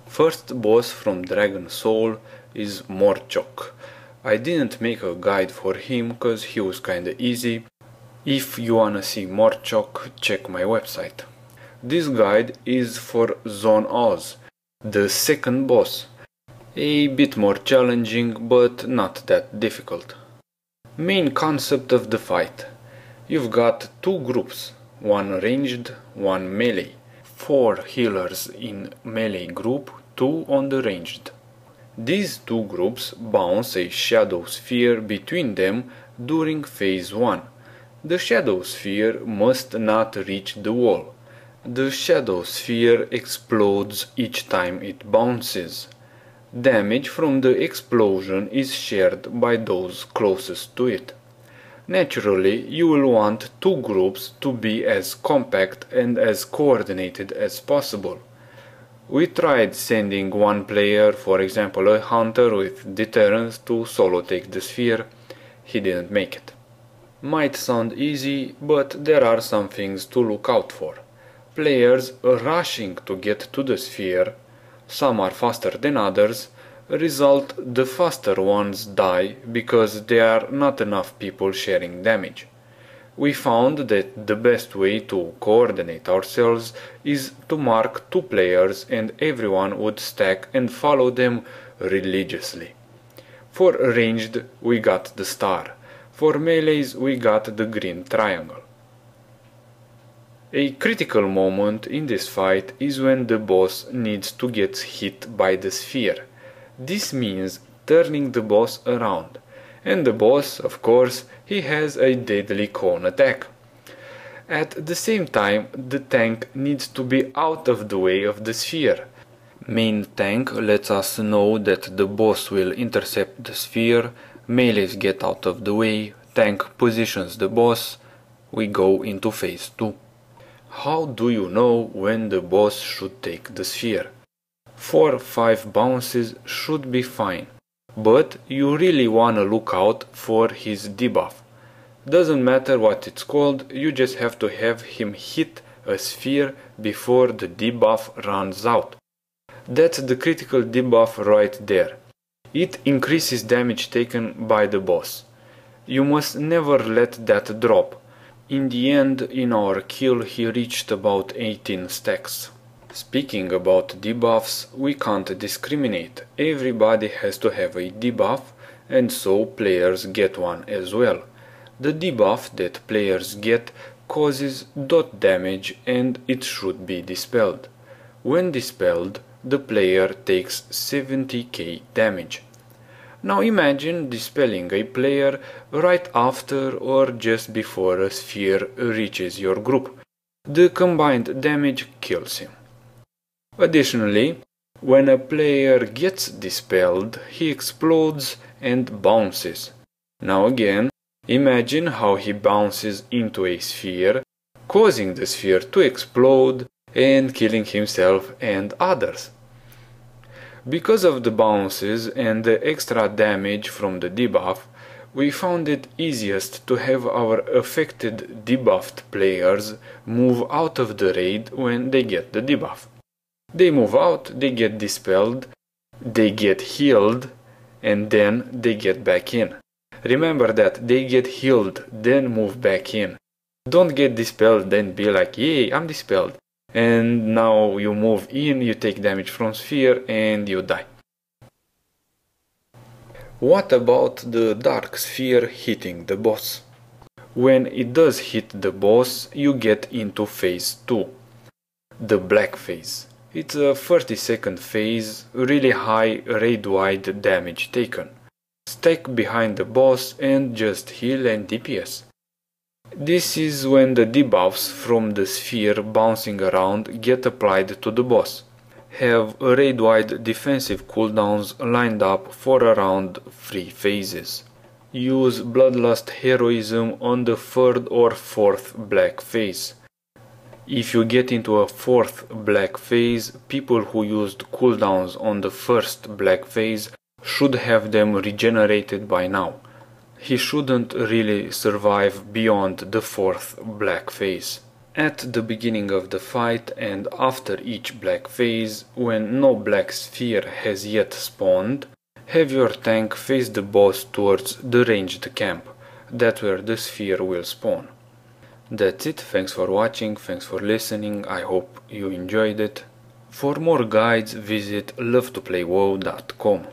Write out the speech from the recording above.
First boss from Dragon Soul is Mortchok. I didn't make a guide for him cause he was kinda easy. If you wanna see Mortchok, check my website. This guide is for Zone Oz, the second boss. A bit more challenging, but not that difficult. Main concept of the fight. You've got two groups, one ranged, one melee. 4 healers in melee group, 2 on the ranged. These two groups bounce a shadow sphere between them during phase 1. The shadow sphere must not reach the wall. The shadow sphere explodes each time it bounces. Damage from the explosion is shared by those closest to it. Naturally, you will want two groups to be as compact and as coordinated as possible. We tried sending one player, for example a hunter with deterrence, to solo take the sphere. He didn't make it. Might sound easy, but there are some things to look out for. Players rushing to get to the sphere, some are faster than others, result the faster ones die because there are not enough people sharing damage. We found that the best way to coordinate ourselves is to mark 2 players and everyone would stack and follow them religiously. For ranged we got the star, for melees we got the green triangle. A critical moment in this fight is when the boss needs to get hit by the sphere. This means turning the boss around. And the boss, of course, he has a deadly cone attack. At the same time, the tank needs to be out of the way of the sphere. Main tank lets us know that the boss will intercept the sphere, melees get out of the way, tank positions the boss, we go into phase 2. How do you know when the boss should take the sphere? 4-5 bounces should be fine, but you really wanna look out for his debuff. Doesn't matter what it's called, you just have to have him hit a sphere before the debuff runs out. That's the critical debuff right there. It increases damage taken by the boss. You must never let that drop. In the end, in our kill he reached about 18 stacks. Speaking about debuffs, we can't discriminate. Everybody has to have a debuff, and so players get one as well. The debuff that players get causes dot damage and it should be dispelled. When dispelled, the player takes 70k damage. Now imagine dispelling a player right after or just before a sphere reaches your group. The combined damage kills him. Additionally, when a player gets dispelled, he explodes and bounces. Now again, imagine how he bounces into a sphere, causing the sphere to explode and killing himself and others. Because of the bounces and the extra damage from the debuff, we found it easiest to have our affected debuffed players move out of the raid when they get the debuff. They move out, they get dispelled, they get healed, and then they get back in. Remember that they get healed, then move back in. Don't get dispelled, then be like, yay, I'm dispelled. And now you move in, you take damage from sphere, and you die. What about the dark sphere hitting the boss? When it does hit the boss, you get into phase 2, the black phase. It's a 30-second phase, really high raid-wide damage taken. Stack behind the boss and just heal and DPS. This is when the debuffs from the sphere bouncing around get applied to the boss. Have raid-wide defensive cooldowns lined up for around 3 phases. Use Bloodlust Heroism on the 3rd or 4th black phase. If you get into a 4th black phase, people who used cooldowns on the 1st black phase should have them regenerated by now. He shouldn't really survive beyond the 4th black phase. At the beginning of the fight and after each black phase, when no black sphere has yet spawned, have your tank face the boss towards the ranged camp. That's where the sphere will spawn. That's it, thanks for watching, thanks for listening, I hope you enjoyed it. For more guides visit lovetoplay.wow.com.